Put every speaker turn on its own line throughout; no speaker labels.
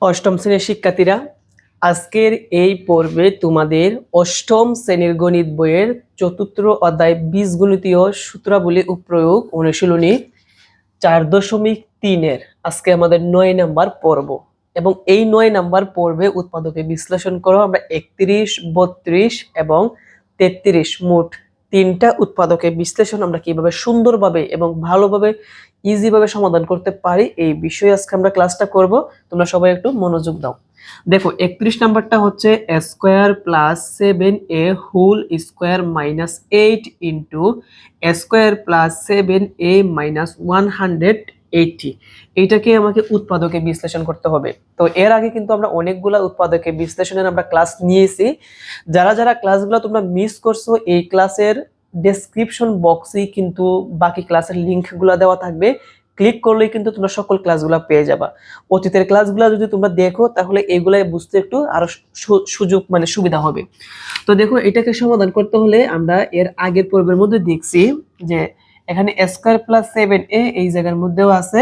অষ্টম শ্রেণীর শিক্ষার্থীরা, আজকের এই পর্বে তোমাদের অষ্টম শ্রেণীর গণিত বইয়ের চতুর্থ অধ্যায় বীজগণিতীয় সূত্রাবলী ও প্রয়োগ অনুশীলনী 4.3 আজকে আমাদের 9 নাম্বার পর্ব। এবং এই 9 নাম্বার পর্বে উৎপাদকে বিশ্লেষণ করো আমরা 31, 32 এবং 33 মোট 3টা উৎপাদকে বিশ্লেষণ আমরা কিভাবে সুন্দরভাবে এবং ভালোভাবে ইজিভাবে সমাধান করতে পারি এই বিষয়ে আজকে আমরা ক্লাসটা করব। তোমরা সবাই একটু মনোযোগ দাও। দেখো 31 নাম্বারটা হচ্ছে a square plus 7a whole square minus 8 into a square plus 7a minus 180। এইটাকে আমাকে উৎপাদকে বিশ্লেষণ করতে হবে। তো এর আগে কিন্তু আমরা অনেকগুলা উৎপাদকে বিশ্লেষণের আমরা ক্লাস নিয়েছি। যারা যারা ক্লাসগুলো তোমরা মিস করছো, এই ক্লাসের ডেসক্রিপশন বক্সে কিন্তু বাকি ক্লাসের লিঙ্কগুলো দেওয়া থাকবে। ক্লিক করলেই কিন্তু তোমরা সকল ক্লাসগুলো পেয়ে যাবা। অতীতের ক্লাসগুলো যদি তোমরা দেখো তাহলে এগুলাই বুঝতে একটু আরো সুবিধা হবে। তো দেখো, এটাকে সমাধান করতে হলে আমরা এর আগের পর্বের মধ্যে দেখছি যে এখানে a স্কয়ার প্লাস 7a এই জায়গার মধ্যেও আছে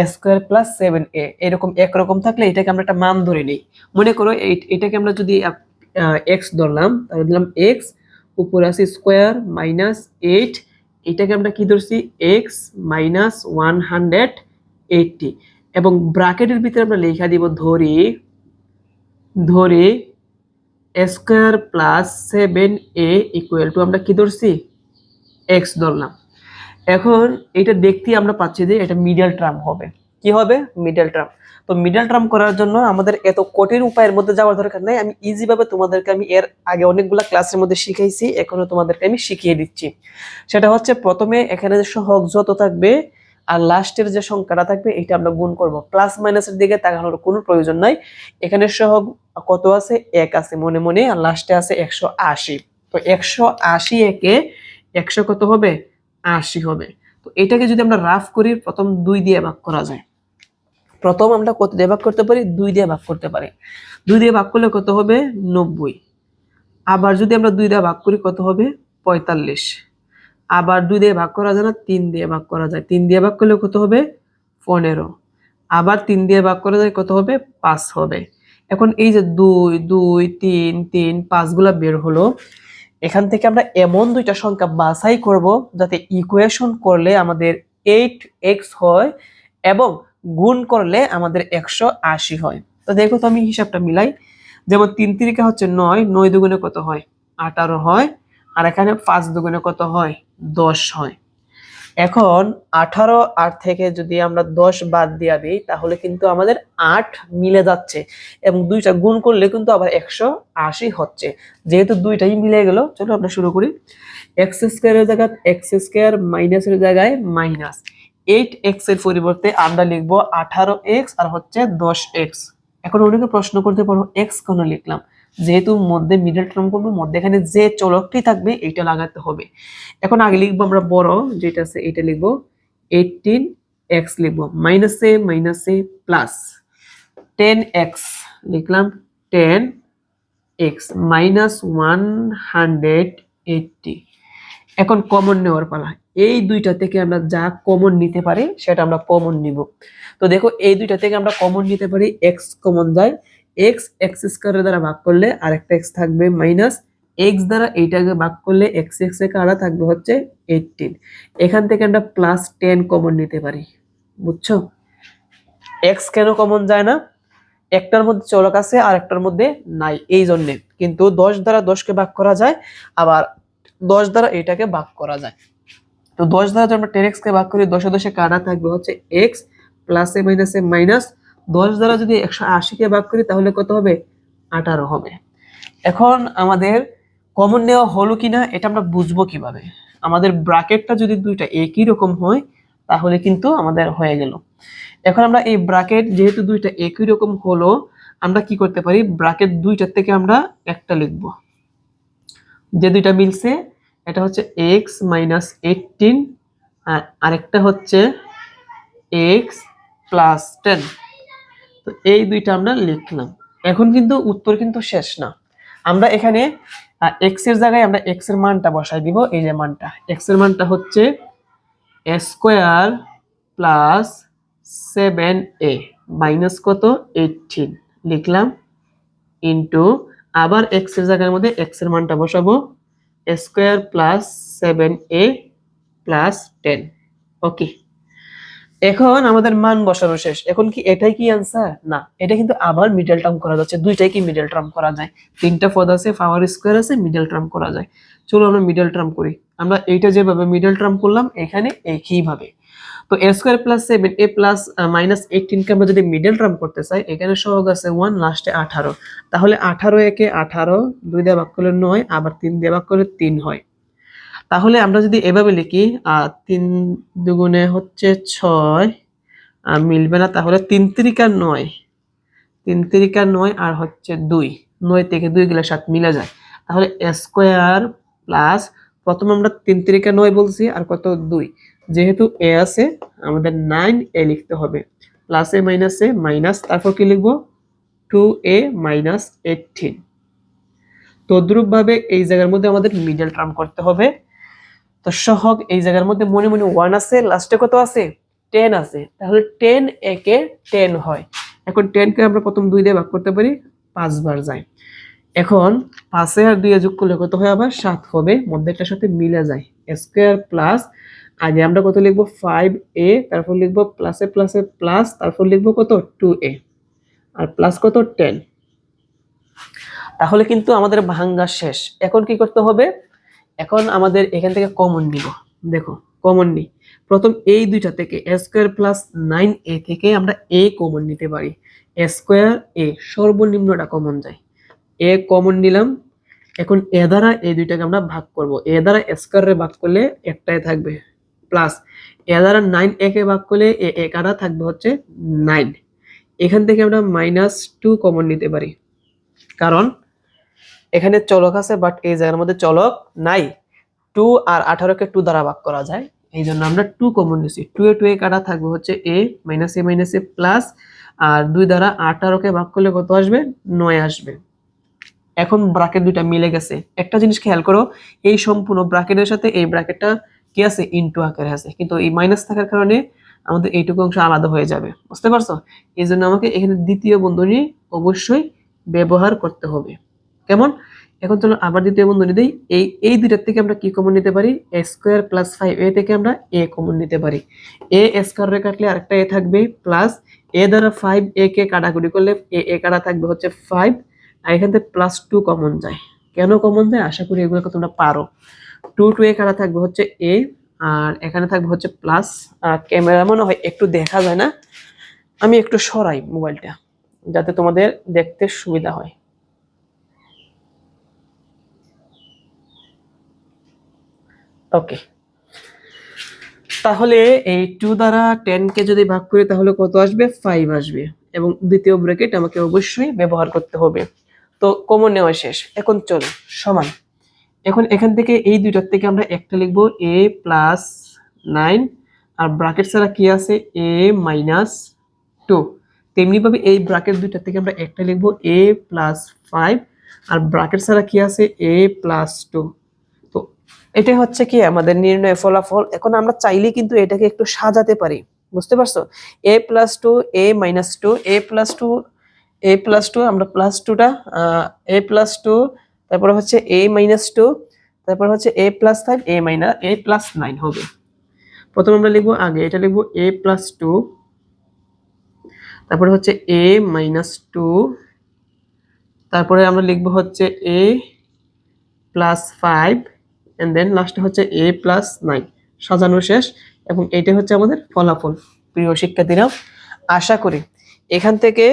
a স্কয়ার প্লাস 7a, এরকম একরকম থাকলে এটাকে আমরা একটা মান ধরে নিই। মনে করো এটাকে আমরা যদি x ধরলাম, তাহলে দিলাম x, উপরে আছে স্কয়ার মাইনাস 8, এটাকে আমরা কি ধরছি x মাইনাস 180, এবং ব্র্যাকেটের ভিতরে আমরা লেখা দিব ধরি a square plus 7a equal to আমরা কি ধরছি x ধরলাম। এখন এটা দেখতে আমরা পাচ্ছি যে এটা মিডল টার্ম হবে। কি হবে? Middle term. তো মিডল টার্ম করার জন্য আমাদের এত কঠিন উপায়ের মধ্যে যাওয়ার দরকার নাই। আমি ইজি ভাবে তোমাদেরকে আমি এর আগে অনেকগুলা ক্লাসের মধ্যে শিখাইছি, এখনো তোমাদেরকে আমি শিখিয়ে দিচ্ছি। সেটা হচ্ছে প্রথমে এখানে যে সহগ যত থাকবে আর লাস্টের যে সংখ্যাটা থাকবে এটা আমরা গুণ করব। প্লাস মাইনাসের দিকে তাকানোর কোনো প্রয়োজন নাই। এখানে সহগ কত আছে? 1 আছে মনে মনে, আর লাস্টে আছে 180। তো 180 একে 100 কত হবে? 80 হবে। তো এটাকে যদি আমরা রাফ করি, প্রথম 2 দিয়ে ভাগ করা যায়। প্রথম আমরা কত দিয়ে ভাগ করতে পারি? 2 দিয়ে ভাগ করতে পারি। 2 দিয়ে ভাগ করলে কত হবে? 90। আবার যদি আমরা 2 দিয়ে ভাগ করি কত হবে? 45। আবার 2 দিয়ে ভাগ করা যায় না, 3 দিয়ে ভাগ করা যায়। 3 দিয়ে ভাগ করলে কত হবে? 15। আবার 3 দিয়ে ভাগ করা যায় কত হবে? 5 হবে। এখন এই যে 2 2 3 3 5 গুলা বের হলো, এখান থেকে আমরা এমন দুইটা সংখ্যা বাছাই করব যাতে ইকুয়েশন করলে আমাদের 8x হয় এবং গুণ করলে আমাদের 180 হয়। তো দেখো, তো আমি হিসাবটা মিলাই। যেমন 3 3 হচ্ছে 9, 9 দুগুণে কত হয়? 18 হয়। আর এখানে 5 দুগুণে কত হয়? 10 হয়। এখন 18 আর থেকে যদি আমরা 10 বাদ দিয়া দিই তাহলে কিন্তু আমাদের 8 মিলে যাচ্ছে, এবং দুইটা গুণ করলে কিন্তু আবার 180 হচ্ছে। যেহেতু দুইটাই মিলে গেল, চলো আমরা শুরু করি। এক্স স্কয়ারের জায়গায় এক্স স্কয়ার, মাইনাসের জায়গায় মাইনাস 8x এর পরিবর্তে আমরা লিখব 18x আর হচ্ছে 10x। এখন অনেকে প্রশ্ন করতে পারো x কেন লিখলাম? যেহেতু মধ্যে মিডল টার্ম করবো, মধ্যে এখানে যে চলকটি থাকবে এটা লাগাতে হবে। এখন আগে লিখবো আমরা বড় যেটা আছে এটা লিখবো 18x, লিখবো মাইনাসে প্লাস 10x, লিখলাম 10x মাইনাস 180। এখন কমন নেওয়ার পালা। এই দুইটা থেকে আমরা যা কমন নিতে পারি সেটা আমরা কমন নিব। তো দেখো, এই দুইটা থেকে আমরা কমন নিতে পারি, x কমন যায়, x স্কয়ারের দ্বারা ভাগ করলে আরেকটা x থাকবে মাইনাস x দ্বারা এইটাকে ভাগ করলে x এর কারা থাকবে হচ্ছে 18। এখান থেকে আমরা প্লাস 10 কমন নিতে পারি। বুঝছো x কেন কমন যায় না? একটার মধ্যে চলক আছে আর একটার মধ্যে নাই, এই জন্য। কিন্তু 10 দ্বারা 10কে ভাগ করা যায়, আবার 10 দ্বারা এটাকে ভাগ করা যায়। তো 10 দ্বারা যদি আমরা 10x কে ভাগ করি, 10 এ 10 কাটা থাকবে হচ্ছে x, প্লাসে মাইনাসে মাইনাস। 10 দ্বারা যদি 180 কে ভাগ করি তাহলে কত হবে? 18 হবে। এখন আমাদের কমন নেওয়া হলো কিনা এটা আমরা বুঝবো কিভাবে? আমাদের ব্র্যাকেটটা যদি দুইটা একই রকম হয় তাহলে কিন্তু আমাদের হয়ে গেল। এখন আমরা এই ব্র্যাকেট যেহেতু দুইটা একই রকম হলো, আমরা কি করতে পারি? ব্র্যাকেট দুইটার থেকে আমরা একটা লিখব, যে দুইটা মিলছে। এটা হচ্ছে x মাইনাস 18 আর আরেকটা হচ্ছে x প্লাস 10। তো এই দুইটা আমরা লিখলাম। এখন কিন্তু উত্তর কিন্তু শেষ না। আমরা এখানে x এর জায়গায় আমরা x এর মানটা বসাই দিব। এই যে মানটা, x এর মানটা হচ্ছে a square plus 7a minus কত? 18। লিখলাম ইন্টু আবার এক্স এর জায়গার মধ্যে এক্স এর মানটা বসাবো স্কোয়ার প্লাস 7a প্লাস 10। ওকে, এখন আমাদের মান বসানো শেষ। এখন কি এটাই কি অ্যান্সার? না, এটা কিন্তু আবার মিডল টার্ম করা যাচ্ছে। দুইটাই কি মিডল টার্ম করা যায়? তিনটা পদ আছে, পাওয়ার স্কোয়ার আছে, মিডল টার্ম করা যায়। চলো আমরা মিডল টার্ম করি। আমরা এইটা যেভাবে মিডল টার্ম করলাম এখানে একইভাবে। তো a square plus 7a plus minus 18 কে আমরা যদি মিডল টার্ম করতে চাই, এখানে সহগ আছে 1, লাস্টে 18। তাহলে 18 একে 18, 2 দিয়ে ভাগ করলে 9, আবার 3 দিয়ে ভাগ করলে 3 হয়। তাহলে আমরা যদি এভাবে লিখি 3 দুগুণে হচ্ছে 6, মিলবে না, তাহলে 3 তিরিকা 9, 3 তিরিকা 9 আর হচ্ছে 2, 9 থেকে 2 গেলে 7 মিলে যায়। তাহলে a স্কয়ার প্লাস, প্রথমে আমরা 3 তিরিকা 9 বলছি আর কত 2, যেহেতু a আছে আমাদের 9a লিখতে হবে, plus a minus a minus, তারপর কি লিখবো 2a মাইনাস 18। তদ্রূপ ভাবে এই জায়গার মধ্যে আমাদের মিডল টার্ম করতে হবে। তো সহগ এই জায়গার মধ্যে মনে মনে 1 আছে, লাস্টে কত আছে 10 আছে, তাহলে 10 একে 10 হয়। এখন 10 কে আমরা প্রথম 2 দিয়ে ভাগ করতে পারি, 5 বার যায়। এখন 5 এ আর 2 এ যোগ করলে কত হয়, আবার 7 হবে, মধ্যেটার সাথে মিলে যায়। স্কয়ার প্লাস, আগে আমরা কত লিখবো 5a, তারপর লিখবো প্লাসে প্লাসে প্লাস, তারপর লিখবো কত 2a, আর প্লাস কত 10। তাহলে কিন্তু আমাদের ভাঙা শেষ। এখন কি করতে হবে, এখন আমাদের এখান থেকে কমন নিব। দেখো কমন নিই, প্রথম এই দুইটা থেকে a স্কয়ার প্লাস 9a থেকে আমরা a কমন নিতে পারি। a স্কয়ার a সর্বনিম্নটা কমন যায়, a কমন নিলাম। এখন a দ্বারা এই দুইটাকে আমরা ভাগ করব, a দ্বারা a স্কয়ারে ভাগ করলে একটাই থাকবে, প্লাস a দ্বারা 9a কে ভাগ করলে a কাটা থাকবে হচ্ছে 9। এখান থেকে আমরা -2 কমন নিতে পারি, কারণ এখানে চলক আছে বাট এই জায়গার মধ্যে চলক নাই। 2 আর 18 কে 2 দ্বারা ভাগ করা যায়, এই জন্য আমরা 2 কমন নিছি। 2 এ 2 এ কাটা থাকবে হচ্ছে a মাইনাস a প্লাস, আর 2 দ্বারা 18 কে ভাগ করলে কত আসবে 9 আসবে। এখন ব্র্যাকেট দুইটা মিলে গেছে। একটা জিনিস খেয়াল করো, এই সম্পূর্ণ ব্র্যাকেটের সাথে এই ব্র্যাকেটটা কি আছে ইনটু আকারে আছে, কিন্তু এই মাইনাস থাকার কারণে আমাদের এইটুকু অংশ আলাদা হয়ে যাবে, বুঝতে পারছো? এই জন্য আমাকে এখানে দ্বিতীয় বন্ধনী অবশ্যই ব্যবহার করতে হবে। কেমন? এখন চলো আবার দ্বিতীয় বন্ধনী দেই। এই দুইটার থেকে আমরা কি কমন নিতে পারি, a স্কয়ার প্লাস 5a থেকে আমরা a কমন নিতে পারি। a স্কয়ার রে কাটলে আরেকটা a থাকবে, প্লাস a দ্বারা 5a কে কাটাকুটি করলে a কাটা থাকবে হচ্ছে 5, আর এখান থেকে +2 কমন যায়। কেন কমন যায় আশা করি এগুলোকে তোমরা পারো। 2 2 এ কাটা থাকবে হচ্ছে a, আর এখানে থাকবে হচ্ছে প্লাস। ক্যামেরা মনে হয় একটু দেখা যায় না, আমি একটু সরাই মোবাইলটা যাতে তোমাদের দেখতে সুবিধা হয়। ওকে, তাহলে এই 2 দ্বারা 10 কে যদি ভাগ করি তাহলে কত আসবে 5 আসবে, এবং দ্বিতীয় ব্র্যাকেট আমাকে অবশ্যই ব্যবহার করতে হবে। তো কমন নেওয়া শেষ, এখন চলো সমান। এখন এখান থেকে এই দুইটার থেকে আমরা একটা লিখবো a প্লাস 9, আর ব্র্যাকেট ছাড়া কি আছে a মাইনাস 2। তেমনি ভাবে এই ব্র্যাকেট দুইটার থেকে আমরা একটা লিখবো a প্লাস 5, আর ব্র্যাকেট ছাড়া কি আছে a প্লাস 2। তো এটা হচ্ছে কি আমাদের নির্ণয় ফলাফল। এখন আমরা চাইলে কিন্তু এটাকে একটু সাজাতে পারি, বুঝতে পারছো? a plus 2, a minus 2, a plus 2, a plus 2, আমরা প্লাস 2টা a প্লাস 2, তারপরে হচ্ছে a মাইনাস 2, তারপর হচ্ছে a plus 5, a minus a plus 9 হবে। প্রথমে আমরা লিখবো, আগে এটা লিখবো a প্লাস 2, তারপরে হচ্ছে a মাইনাস 2, তারপরে আমরা লিখবো হচ্ছে a প্লাস 5, এন্ড দেন লাস্টে হচ্ছে a প্লাস 9। সাজানো শেষ, এবং এইটা হচ্ছে আমাদের ফলাফল। প্রিয় শিক্ষার্থীরা, আশা করি এখান থেকে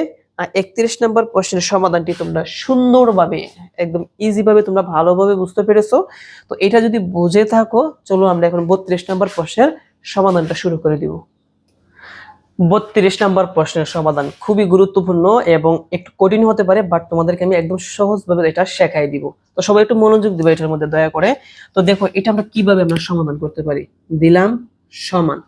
31 নম্বর প্রশ্নের সমাধানটি তোমরা সুন্দরভাবে একদম ইজি ভাবে তোমরা ভালোভাবে বুঝতে পেরেছো। তো এটা যদি বুঝে থাকো, চলো আমরা এখন 32 নম্বর প্রশ্নের সমাধানটা শুরু করে দিব। 32 নম্বর প্রশ্নের সমাধান খুবই গুরুত্বপূর্ণ এবং একটু কঠিন হতে পারে, বাট তোমাদেরকে আমি একদম সহজভাবে এটা শেখাই দিব। তো সবাই একটু মনোযোগ দিবে এটার মধ্যে দয়া করে। তো দেখো এটা আমরা কিভাবে আমরা সমাধান করতে পারি। দিলাম সমান,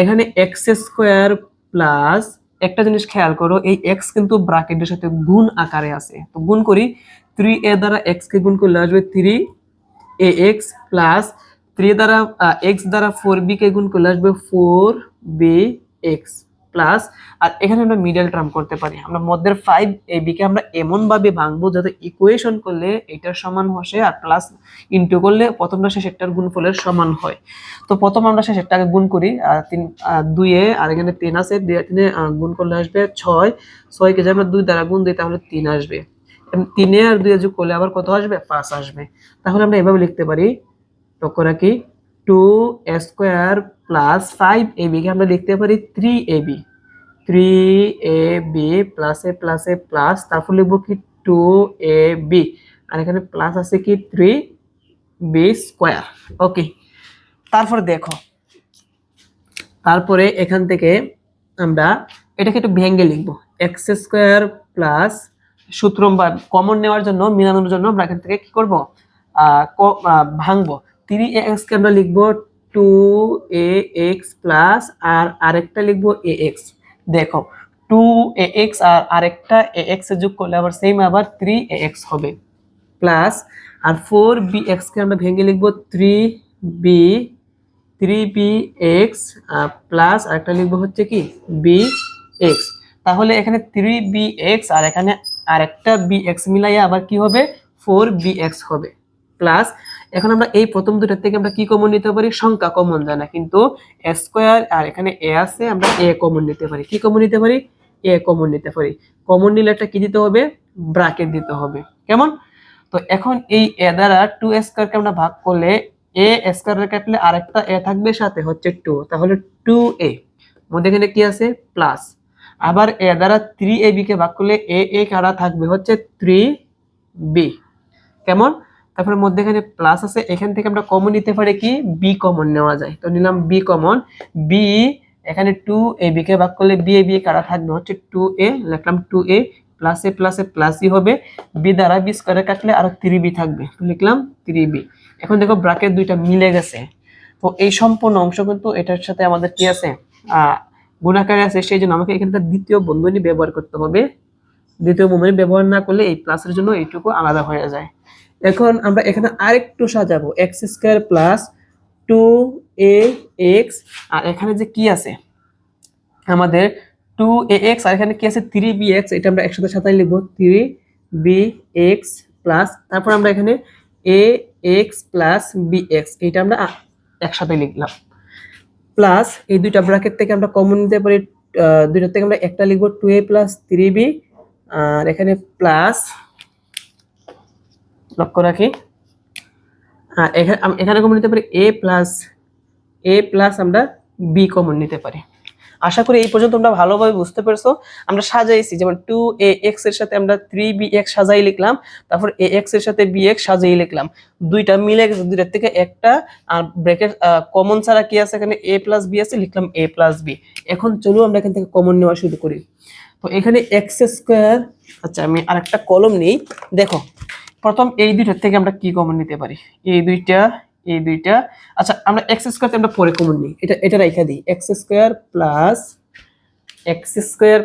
এখানে x স্কয়ার প্লাস, একটা জিনিস খেয়াল করো, এই x কিন্তু ব্র্যাকেটের সাথে গুণ আকারে আছে। তো গুণ করি, 3a দ্বারা x কে গুণ করলে আসবে 3ax, প্লাস 3 দ্বারা x দ্বারা 4b কে গুণ করলে আসবে 4bx, প্লাস, আর এখানে আমরা মিডল টার্ম করতে পারি। আমরা মধ্যের 5ab কে আমরা এমন ভাবে ভাঙবো যাতে ইকুয়েশন করলে এটার সমান বসে আর প্লাস ইনটু করলে প্রথমটা শেষেরটার গুণফলের সমান হয়। তো প্রথম আমরা শেষেরটাকে গুণ করি, আর 2 এ, আর এখানে 3 আছে, 2 আর 3 এ গুণ করলে আসবে 6, 6 কে যদি আমরা 2 দ্বারা গুণ দিই তাহলে 3 আসবে, 3 এ আর 2 এ যোগ করলে আবার কত আসবে, 5 আসবে। তাহলে আমরা এভাবে লিখতে পারি, লক্ষ্য রাখি, 2a² প্লাস 5ab কে আমরা লিখতে পারি 3ab, 3ab প্লাস এ প্লাস এ প্লাস, তারপর লিখবো কি 2ab, আর এখানে প্লাস আছে কি 3b²। ওকে, তারপর দেখো, তারপরে এখান থেকে আমরা এটাকে একটু ভেঙে লিখবো, x² প্লাস, সূত্র বা কমন নেওয়ার জন্য, মিলানোর জন্য আমরা এখান থেকে কি করব, ভাঙবো। 3ax কে আমরা লিখবো 2ax প্লাস, আর আরেকটা লিখবো ax। দেখো 2ax আর আরেকটা ax এ যোগ করলে আবার সেম আবার 3ax হবে, প্লাস, আর 4bx কে আমরা ভেঙে লিখবো 3bx প্লাস আরেকটা লিখবো হচ্ছে কি bx। তাহলে এখানে 3bx আর এখানে আরেকটা bx মিলাইয়া আবার কি হবে, 4bx হবে, প্লাস। এখন আমরা এই প্রথম দুটার থেকে আমরা কি কমন নিতে পারি, সংখ্যা কমন যায় না, কিন্তু a² আর এখানে a আছে, আমরা a কমন নিতে পারি। কি কমন নিতে পারি, a কমন নিতে পারি। কমন নিলে একটা কি দিতে হবে, ব্র্যাকেট দিতে হবে। কেমন? তো এখন এই a দ্বারা 2a² কে আমরা ভাগ করলে a² কাটলে আরেকটা a থাকবে, সাথে হচ্ছে 2, তাহলে 2a, মধ্যে এখানে কি আছে, প্লাস। আবার a দ্বারা 3ab কে ভাগ করলে a কাটা থাকবে হচ্ছে 3b। কেমন? তারপরে মধ্যে এখানে প্লাস আছে, এখান থেকে আমরা কমন নিতে পারি কি, b কমন নেওয়া যায়, তো নিলাম b কমন। b, এখানে 2ab কে ভাগ করলে b কাটা থাকবে হচ্ছে 2a, লিখলাম 2a, প্লাস এ প্লাস এ প্লাসই হবে, b দ্বারা b² কাটলে আর 3b থাকবে, তো লিখলাম 3b। এখন দেখো ব্র্যাকেট দুইটা মিলে গেছে। তো এই সম্পূর্ণ অংশ কিন্তু এটার সাথে আমাদের কি আছে, গুণাকারে আছে, সেই জন্য আমাকে এখানটা দ্বিতীয় বন্ধনী ব্যবহার করতে হবে। দ্বিতীয় বন্ধনী ব্যবহার না করলে এই প্লাসের জন্য এইটুকু আলাদা হয়ে যায়। এখন আমরা এখানে আরেকটু সাজাবো, x² প্লাস 2ax, আর এখানে যে কি আছে আমাদের 2ax, আর এখানে কি আছে 3bx, এটা আমরা একসাথে সাজাই লিখবো 3bx প্লাস, তারপর আমরা এখানে ax প্লাস bx, এটা আমরা একসাথে লিখলাম, প্লাস এই দুইটা ব্র্যাকেট থেকে আমরা কমন নিতে পারি, দুইটা থেকে আমরা একটা লিখবো 2a প্লাস 3b, আর এখানে প্লাস, লক্ষ্য রাখি, আর এখানে কমন নিতে পারি a প্লাস আমরা b কমন নিতে পারি। আশা করি এই পর্যন্ত তোমরা ভালোভাবে বুঝতে পেরেছো। আমরা সাজাইছি, যেমন 2ax এর সাথে আমরা 3bx সাজাই লিখলাম, তারপর ax এর সাথে bx সাজাই লিখলাম, দুইটা মিলে গেছে, দুইটার থেকে একটা, আর ব্র্যাকেট কমন ছাড়া কি আছে, এখানে a প্লাস b আছে, লিখলাম a প্লাস b। এখন চলো আমরা এখান থেকে কমন নেওয়া শুরু করি। তো এখানে x², আচ্ছা আমি আরেকটা কলম নেই। দেখো প্রথম এই দুইটার থেকে আমরা কি কমন নিতে পারি, এই দুইটা, আচ্ছা আমরা x² তে আমরা পরে কমন নিই, এটা রাইখা দিই, x²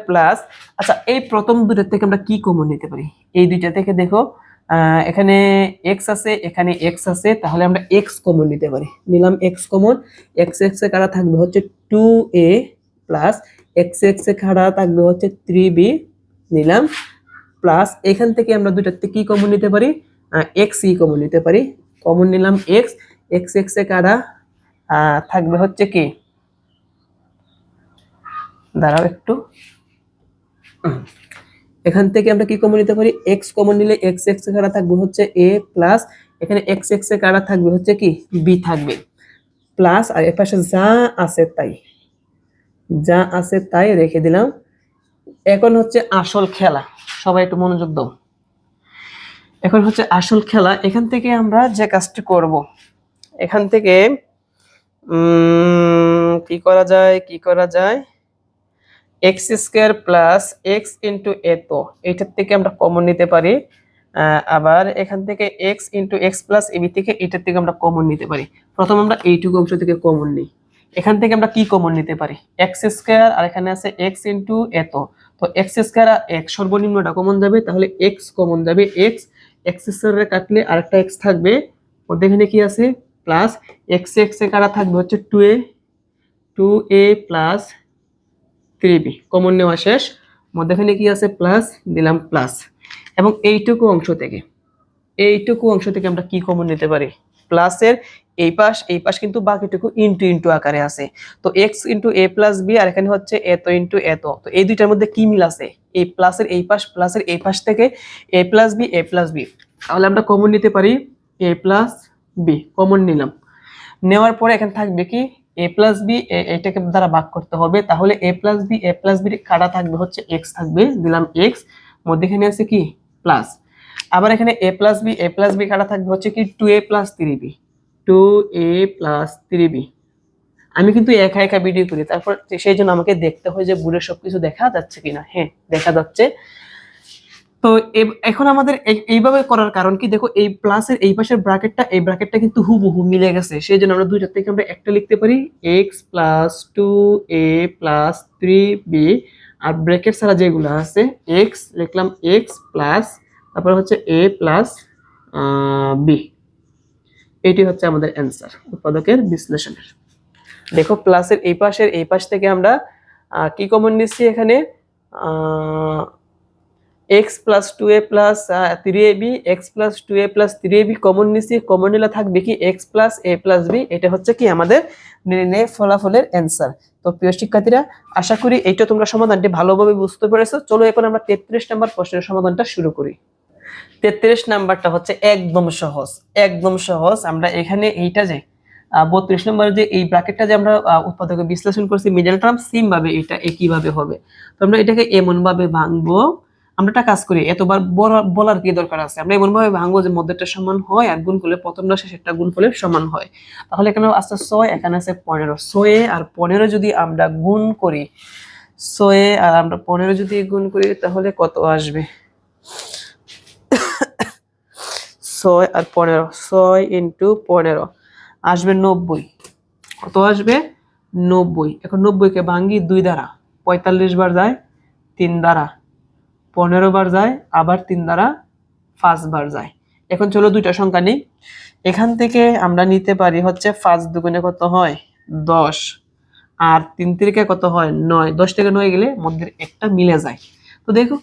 প্লাস, আচ্ছা এই প্রথম দুইটার থেকে আমরা কি কমন নিতে পারি, এই দুইটা থেকে দেখো এখানে x আছে, এখানে x আছে, তাহলে আমরা x কমন নিতে পারি, নিলাম x কমন। x এ কাটা থাকবে হচ্ছে 2a প্লাস x এ কাটা থাকবে হচ্ছে 3b, নিলাম, প্লাস এখান থেকে আমরা দুইটার থেকে কি কমন নিতে পারি, x কমন নিতে পারি, কমন নিলাম x এ কাটা থাকবে হচ্ছে কি, দাঁড়াও একটু, এখান থেকে আমরা কি কমন নিতে পারি, x কমন নিলে x এ কাটা থাকবে হচ্ছে a প্লাস, এখানে x এ কাটা থাকবে হচ্ছে কি b থাকবে, প্লাস, আর এর পাশে যা আছে তাই রেখে দিলাম। এখন হচ্ছে আসল খেলা, সবাই একটু মনোযোগ দাও। এখন হচ্ছে আসল খেলা, এখান থেকে আমরা যে কাজটি করব, এখান থেকে কি করা যায়, x² plus x into a, তো এইটার থেকে আমরা কমন নিতে পারি, আবার এখান থেকে x into x plus ab থেকে এটার থেকে আমরা কমন নিতে পারি। প্রথম আমরা এইটুকু অংশ থেকে কমন নিই, এখান থেকে আমরা কি কমন নিতে পারি, x² আর এখানে আছে x ইন্টু a, তো x² আর x সর্বনিম্নটা কমন যাবে, তাহলে x কমন যাবে, x² কাটলে আরেকটা x থাকবে, ওর এখানে কি আছে প্লাস, x এ কাটা থাকবে হচ্ছে 2a প্লাস 3b কমন নেওয়া শেষ। মধ্যখানে কি আছে প্লাস, দিলাম প্লাস। এবং এইটুকু অংশ থেকে আমরা কি কমন নিতে পারি, প্লাসের এই পাশ কিন্তু বাকিটুকু ইনটু ইনটু আকারে আছে। তো x into a plus b, আর এখানে হচ্ছে এত ইনটু এত। তো এই দুইটার মধ্যে কি মিল আছে, এই প্লাসের এই পাশ থেকে a প্লাস b। তাহলে আমরা কমন নিতে পারি a প্লাস b, কমন নিলাম। নেওয়ার পরে এখানে থাকবে কি a প্লাস b, এটাকে দ্বারা ভাগ করতে হবে। তাহলে a প্লাস b কাটা থাকবে হচ্ছে x থাকবে, দিলাম x। মধ্যখানে আছে কি প্লাস। আবার এখানে a প্লাস b কাটা থাকবে হচ্ছে কি 2a plus 3b, 2a plus 3b। আমি কিন্তু একা একা ভিডিও করি, তারপর সেই জন্য আমাকে দেখতে হয় যে বোর্ডে সবকিছু দেখা যাচ্ছে কিনা। হ্যাঁ, দেখা যাচ্ছে। তো এখন আমাদের এইভাবে করার কারণ কি, দেখো এই প্লাসের এই পাশের ব্র্যাকেটটা কিন্তু হুবহু মিলে গেছে। সেই জন্য আমরা দুইটার থেকে আমরা একটা লিখতে পারি x plus 2a plus 3b, আর ব্র্যাকেট ছাড়া যেগুলো আছে x লিখলাম x প্লাস তারপর হচ্ছে a প্লাস b। এটি হচ্ছে আমাদের অ্যান্সার উৎপাদকের বিশ্লেষণের। দেখো প্লাসের এই পাশ থেকে আমরা কি কমন নিচ্ছি এখানে, x plus 2a plus 3ab, x plus 2a plus 3ab common নিচ্ছি। কমন নিলে থাকবে কি x plus a plus b। এটা হচ্ছে কি আমাদের নির্ণয় ফলাফলের অ্যান্সার। তো প্রিয় শিক্ষার্থীরা, আশা করি এইটা তোমরা সমাধানটি ভালোভাবে বুঝতে পেরেছো। চলো এখন আমরা 33 নম্বর প্রশ্নের সমাধানটা শুরু করি। 33 নাম্বারটা হচ্ছে একদম সহজ। আমরা এখানে এইটা যে 32 নম্বরের যে এই ব্র্যাকেটটা যে আমরা উৎপাদকে বিশ্লেষণ করছি মিডল টার্ম, সেম ভাবে এটা একইভাবে হবে। তো আমরা এটাকে এমন ভাবে ভাঙবো, আমরা একটা কাজ করি, এতবার বলার কি দরকার আছে, আমরা এমন ভাবে ভাঙবো যে মধ্যেটা সমান হয় আর গুণ করলে প্রথমটা শেষেরটা গুণ করলে সমান হয়। তাহলে এখানে আছে 6, এখানে আছে 15। 6 আর 15 যদি আমরা গুণ করি, 6 আর আমরা 15 যদি গুণ করি তাহলে কত আসবে, 6 আর 15, 6 ইন্টু 15 আসবে 90। কত আসবে 90। এখন 90 কে ভাঙি 2 দ্বারা, 45 বার যায় 3 দ্বারা, 15 বার যায় আবার 3 দ্বারা, 5 বার যায়। এখন চলো দুইটা সংখ্যা নিই। এখান থেকে আমরা নিতে পারি হচ্ছে 5 দুগুণে কত হয় 10, আর 3 তিরিকে কত হয় 9। 10 থেকে 9 গেলে মধ্যে একটা মিলে যায়। তো দেখো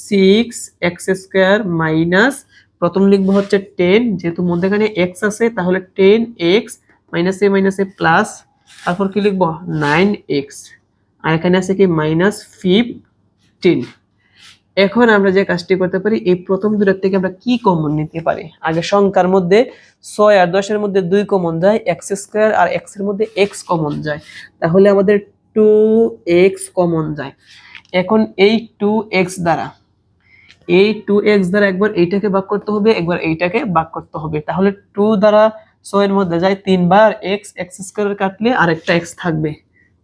6x স্কয়ার মাইনাস, প্রথম লিখবো হচ্ছে 10, যেহেতু মধ্যখানে x আছে তাহলে 10x মাইনাস এ প্লাস, তারপর কি লিখবো 9x, আর এখানে আছে কি মাইনাস 15। এখন আমরা যে কাজটি করতে পারি, এই প্রথম দুটোর থেকে আমরা কি কমন নিতে পারি। আগে সংখ্যার মধ্যে 6 আর 10 এর মধ্যে 2 কমন যায়, x স্কয়ার আর x এর মধ্যে x কমন যায়, তাহলে আমাদের 2x কমন যায়। এখন এই 2x দ্বারা একবার এইটাকে ভাগ করতে হবে, একবার এইটাকে ভাগ করতে হবে। তাহলে 2 দ্বারা 6 এর মধ্যে যায় 3 বার, x স্কয়ার কাটলে আরেকটা x থাকবে,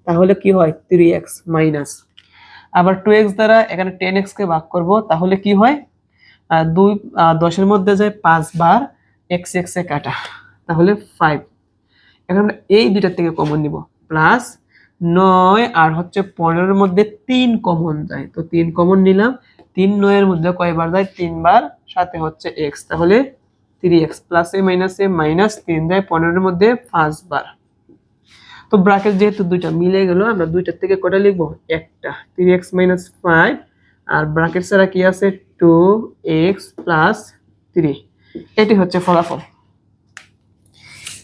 তাহলে কি হয় 3x মাইনাস। আবার 2x দ্বারা এখানে 10x কে ভাগ করব, তাহলে কি হয় 10 এর মধ্যে যায় 5 বার, x এ কাটা, তাহলে 5। এখন আমরা এই দুইটার থেকে কমন নিব, প্লাস 9 আর হচ্ছে 15 এর মধ্যে 3 কমন যায়, তো 3 কমন নিলাম। 3 9 এর মধ্যে কয়বার যায় 3 বার, সাথে হচ্ছে x, তাহলে 3x প্লাস এ মাইনাস 3 যায় 15 এর মধ্যে 5 বার। তো ব্র্যাকেট যেহেতু দুইটা মিলে গেল, আমরা দুইটার থেকে কয়টা লিখবো একটা, 3x মাইনাস 5, আর ব্র্যাকেট ছাড়া কি আছে 2x প্লাস 3। এটি হচ্ছে ফলাফল,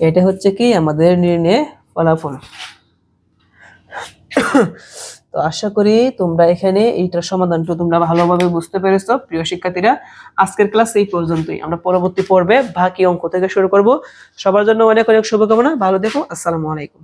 এটা হচ্ছে কি আমাদের নির্ণয় ফলাফল। তো আশা করি তোমরা এখানে এইটার সমাধানটা তোমরা ভালোভাবে বুঝতে পেরেছো। প্রিয় শিক্ষার্থীরা, আজকের ক্লাস এই পর্যন্তই। আমরা পরবর্তী পর্বে বাকি অঙ্ক থেকে শুরু করব। সবার জন্য অনেক অনেক শুভকামনা। ভালো থেকো। আসসালামু আলাইকুম।